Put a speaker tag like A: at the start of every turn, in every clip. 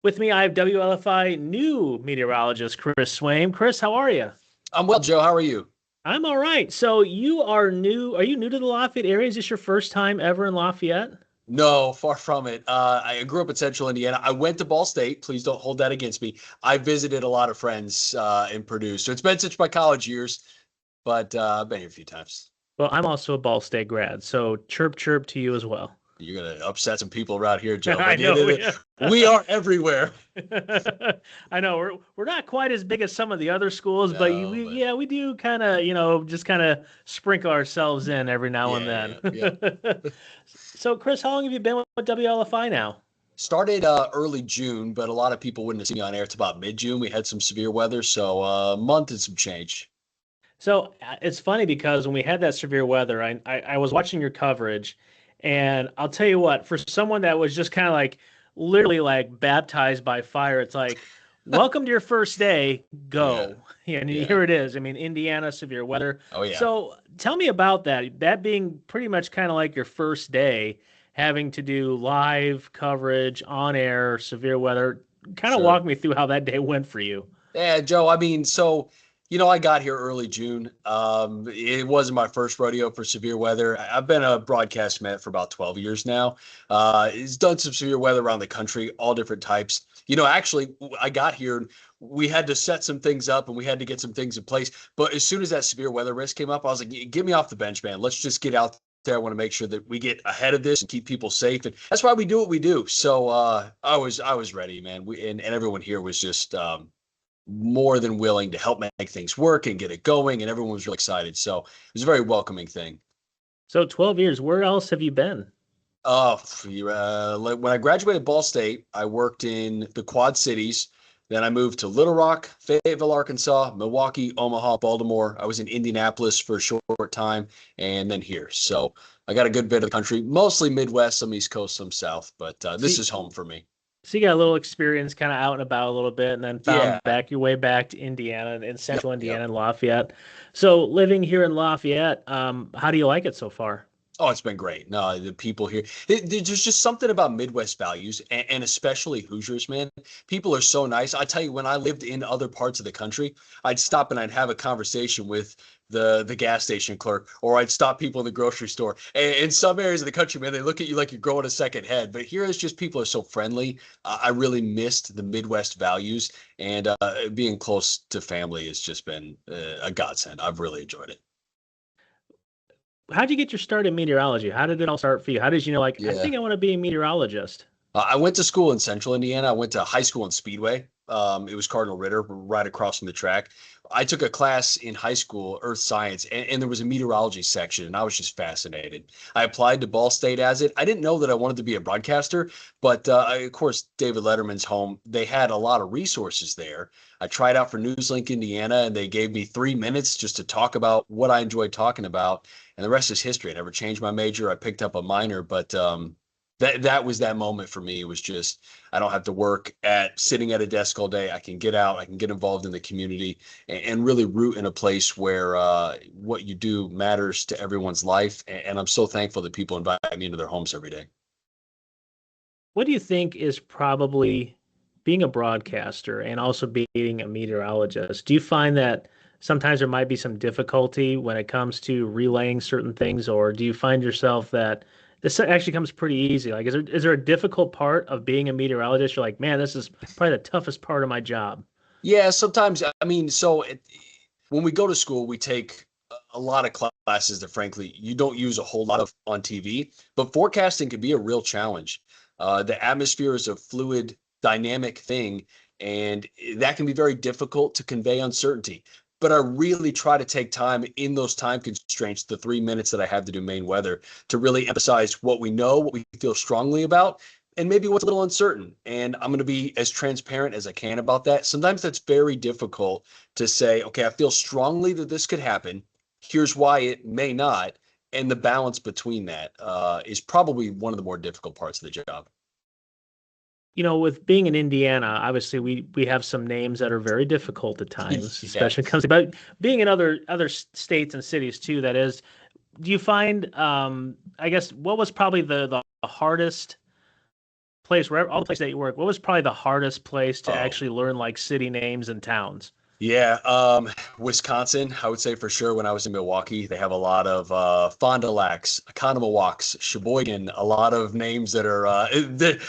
A: With me, I have WLFI new meteorologist Chris Swaim. Chris, how are you?
B: I'm well, Joe. How are you?
A: I'm all right. So you are new. Are you new to the Lafayette area? Is this your first time ever in Lafayette?
B: No, far from it. I grew up in Central Indiana. I went to Ball State. Please don't hold that against me. I visited a lot of friends in Purdue, so it's been since my college years, but I've been here a few times.
A: Well, I'm also a Ball State grad, so chirp chirp to you as well.
B: You're gonna upset some people around here, Joe,
A: I
B: but
A: know. Yeah.
B: we are everywhere.
A: I know we're not quite as big as some of the other schools, but
B: No, but
A: yeah, we do kind of, just kind of sprinkle ourselves in every now and
B: yeah, yeah.
A: then. So, Chris, how long have you been with WLFI now?
B: Started early June, but a lot of people wouldn't have seen me on air. It's about mid-June. We had some severe weather, so a month and some change.
A: So it's funny because when we had that severe weather, I was watching your coverage, and I'll tell you what, for someone that was just kind of like literally like baptized by fire, it's like, welcome to your first day,
B: Yeah,
A: go. And
B: yeah.
A: here it is. I mean, Indiana, severe weather.
B: Oh yeah.
A: So tell me about that. That being pretty much kind of like your first day, having to do live coverage on air, severe weather. Kind of
B: Sure.
A: walk me through how that day went for you.
B: Yeah, Joe. I mean, I got here early June. It wasn't my first rodeo for severe weather. I've been a broadcast man for about 12 years now. It's done some severe weather around the country, all different types. Actually, I got here. We had to set some things up and we had to get some things in place. But as soon as that severe weather risk came up, I was like, get me off the bench, man. Let's just get out there. I want to make sure that we get ahead of this and keep people safe. And that's why we do what we do. So I was ready, man. And everyone here was just more than willing to help make things work and get it going. And everyone was really excited. So it was a very welcoming thing.
A: So 12 years, where else have you been?
B: When I graduated Ball State, I worked in the Quad Cities. Then I moved to Little Rock, Fayetteville, Arkansas, Milwaukee, Omaha, Baltimore. I was in Indianapolis for a short time, and then here. So I got a good bit of the country, mostly Midwest, some East Coast, some South. But this
A: See,
B: is home for me.
A: so you got a little experience kind of out and about a little bit, and then
B: Yeah.
A: found back your way back to Indiana, in
B: Yep.
A: central
B: Yep.
A: Indiana and Lafayette. So living here in Lafayette, how do you like it so far?
B: Oh, it's been great. No, the people here, there's just something about Midwest values and especially Hoosiers, man. People are so nice. I tell you, when I lived in other parts of the country, I'd stop and I'd have a conversation with the gas station clerk, or I'd stop people in the grocery store. And in some areas of the country, man, they look at you like you're growing a second head. But here it's just people are so friendly. I really missed the Midwest values, and being close to family has just been a godsend. I've really enjoyed it.
A: How'd you get your start in meteorology? How did it all start for you? How did you know, like, I
B: Yeah.
A: think I want to be a meteorologist?
B: I went to school in Central Indiana. I went to high school in Speedway. It was Cardinal Ritter, right across from the track. I took a class in high school, Earth Science, and there was a meteorology section, and I was just fascinated. I applied to Ball State as it. I didn't know that I wanted to be a broadcaster, but of course, David Letterman's home, they had a lot of resources there. I tried out for Newslink Indiana, and they gave me 3 minutes just to talk about what I enjoyed talking about, and the rest is history. I never changed my major. I picked up a minor, but that was that moment for me. It was just I don't have to work at sitting at a desk all day. I can get out, I can get involved in the community, and really root in a place where what you do matters to everyone's life. And I'm so thankful that people invite me into their homes every day.
A: What do you think is probably being a broadcaster and also being a meteorologist? Do you find that sometimes there might be some difficulty when it comes to relaying certain things, or do you find yourself that this actually comes pretty easy? Like, is there a difficult part of being a meteorologist? You're like, man, this is probably the toughest part of my job.
B: Yeah, sometimes I mean, when we go to school, we take a lot of classes that frankly you don't use a whole lot of on TV, but forecasting can be a real challenge. The atmosphere is a fluid, dynamic thing, and that can be very difficult to convey uncertainty. But I really try to take time in those time constraints, the 3 minutes that I have to do main weather, to really emphasize what we know, what we feel strongly about, and maybe what's a little uncertain. And I'm going to be as transparent as I can about that. Sometimes that's very difficult to say, okay, I feel strongly that this could happen. Here's why it may not. And the balance between that is probably one of the more difficult parts of the job.
A: With being in Indiana, obviously we have some names that are very difficult at times,
B: Yeah.
A: especially when it comes about being in other states and cities too. That is, do you find, I guess, what was probably the hardest place, where all the places that you work, what was probably the hardest place to
B: Oh,
A: actually learn like city names and towns?
B: yeah. Wisconsin, I would say for sure. When I was in Milwaukee, they have a lot of Fond du Lacs, Economowocs, Sheboygan, a lot of names that are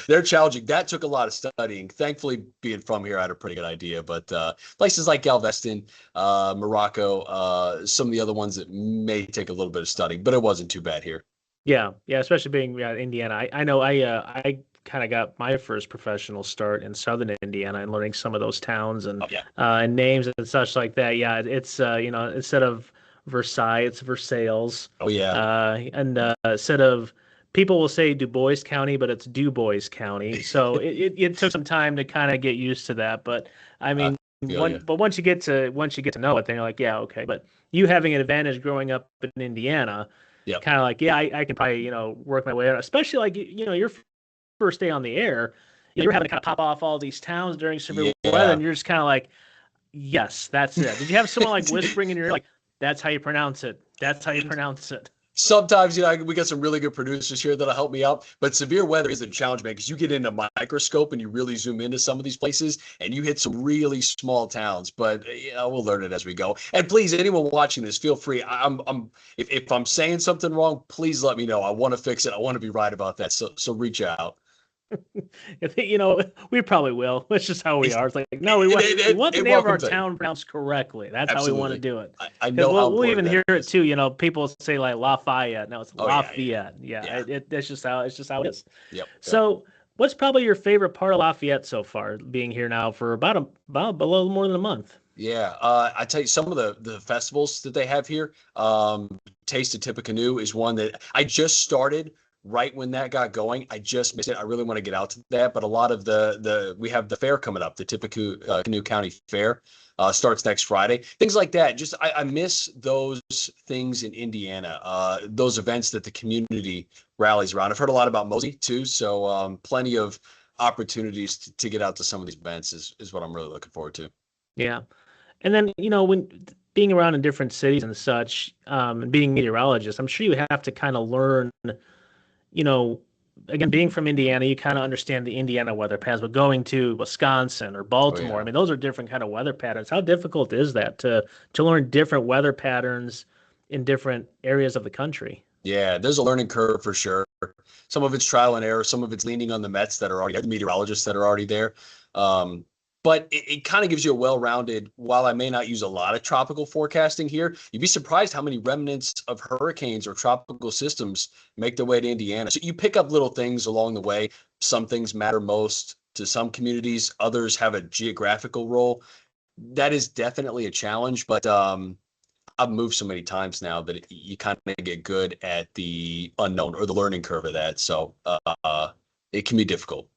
B: they're challenging. That took a lot of studying. Thankfully, being from here, I had a pretty good idea. But places like Galveston, Morocco, some of the other ones that may take a little bit of studying, but it wasn't too bad here.
A: Yeah, yeah, especially being Indiana. I know I kind of got my first professional start in southern Indiana and learning some of those towns
B: Oh yeah.
A: and names and such like that. Yeah, it's instead of Versailles, it's Versailles.
B: Oh yeah.
A: And instead of people will say Du Bois County, but it's Du Bois County. So it took some time to kind of get used to that. But I
B: I
A: mean,
B: feel you.
A: once you get to know it, then you're like, yeah, okay. But you having an advantage growing up in Indiana
B: Yep.
A: kind of like, yeah, I can probably, work my way out, especially like, your first day on the air, you're having to kind of pop off all these towns during severe weather,
B: Yeah.
A: and you're just kind of like, yes, that's it. Did you have someone like whispering in your ear, like, that's how you pronounce it? That's how you pronounce it.
B: Sometimes, we got some really good producers here that'll help me out. But severe weather is a challenge, man, because you get into a microscope and you really zoom into some of these places and you hit some really small towns. But we'll learn it as we go. And please, anyone watching this, feel free. If I'm saying something wrong, please let me know. I want to fix it. I want to be right about that. So reach out.
A: We probably will. That's just how we are. It's like, no, we want the name of our
B: Welcome to
A: town pronounced correctly. That's how we want to
B: absolutely.
A: do it.
B: I
A: Because
B: know how
A: we'll even
B: important
A: hear
B: that
A: it
B: is.
A: too. People say like Lafayette. No, it's
B: Oh yeah, yeah,
A: Lafayette. Yeah,
B: yeah.
A: that's just how it is.
B: Yep. Yep.
A: So, what's probably your favorite part of Lafayette so far, being here now for about a little more than a month?
B: Yeah, I tell you, some of the festivals that they have here, Taste of Tippecanoe is one that I just started right when that got going. I just missed it. I really want to get out to that, but a lot of the we have the fair coming up, the Tippecanoe Canoe County Fair, starts next Friday. Things like that. Just I miss those things in Indiana, those events that the community rallies around. I've heard a lot about Mosey too, so plenty of opportunities to get out to some of these events is what I'm really looking forward to.
A: Yeah. And then, when being around in different cities and such, and being a meteorologist, I'm sure you have to kind of learn, you know, again, being from Indiana, you kind of understand the Indiana weather patterns, but going to Wisconsin or
B: Oh
A: Baltimore, I
B: yeah.
A: mean, those are different kind of weather patterns. How difficult is that to learn different weather patterns in different areas of the country?
B: Yeah, there's a learning curve for sure. Some of it's trial and error. Some of it's leaning on the Mets that are already the meteorologists that are already there. Um, but it kind of gives you a well-rounded. While I may not use a lot of tropical forecasting here, you'd be surprised how many remnants of hurricanes or tropical systems make their way to Indiana. So you pick up little things along the way. Some things matter most to some communities. Others have a geographical role. That is definitely a challenge, but I've moved so many times now that you kind of get good at the unknown or the learning curve of that. So it can be difficult.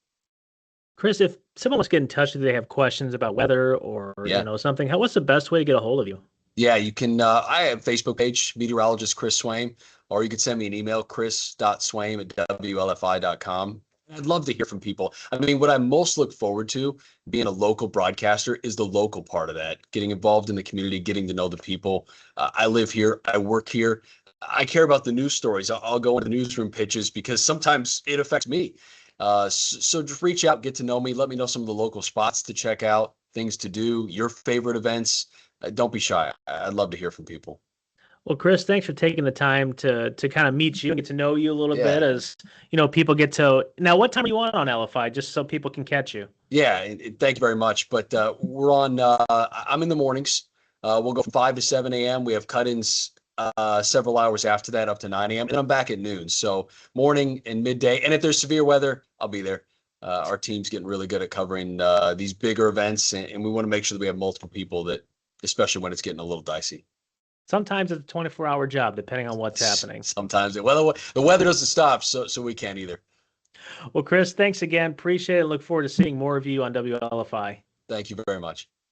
A: Chris, if someone wants to get in touch with you, they have questions about weather or,
B: Yeah.
A: something, what's the best way to get a hold of you?
B: Yeah, you can. I have a Facebook page, Meteorologist Chris Swaim, or you could send me an email, chris.swaim@wlfi.com. I'd love to hear from people. I mean, what I most look forward to being a local broadcaster is the local part of that, getting involved in the community, getting to know the people. I live here, I work here. I care about the news stories. I'll go into newsroom pitches because sometimes it affects me. So just reach out, get to know me, let me know some of the local spots to check out, things to do, your favorite events. Don't be shy. I'd love to hear from people.
A: Well, Chris, thanks for taking the time to kind of meet you and get to know you a little bit
B: Yeah.
A: as, people get to now. What time are you on LFI, just so people can catch you?
B: Yeah. And thank you very much. But we're on, I'm in the mornings. We'll go from 5 to 7 a.m. We have cut ins several hours after that up to 9 a.m. And I'm back at noon. So morning and midday. And if there's severe weather, I'll be there. Our team's getting really good at covering these bigger events. And we want to make sure that we have multiple people that, especially when it's getting a little dicey.
A: Sometimes it's a 24-hour job, depending on what's happening.
B: Sometimes the weather doesn't stop, so we can't either.
A: Well, Chris, thanks again. Appreciate it. Look forward to seeing more of you on WLFI.
B: Thank you very much.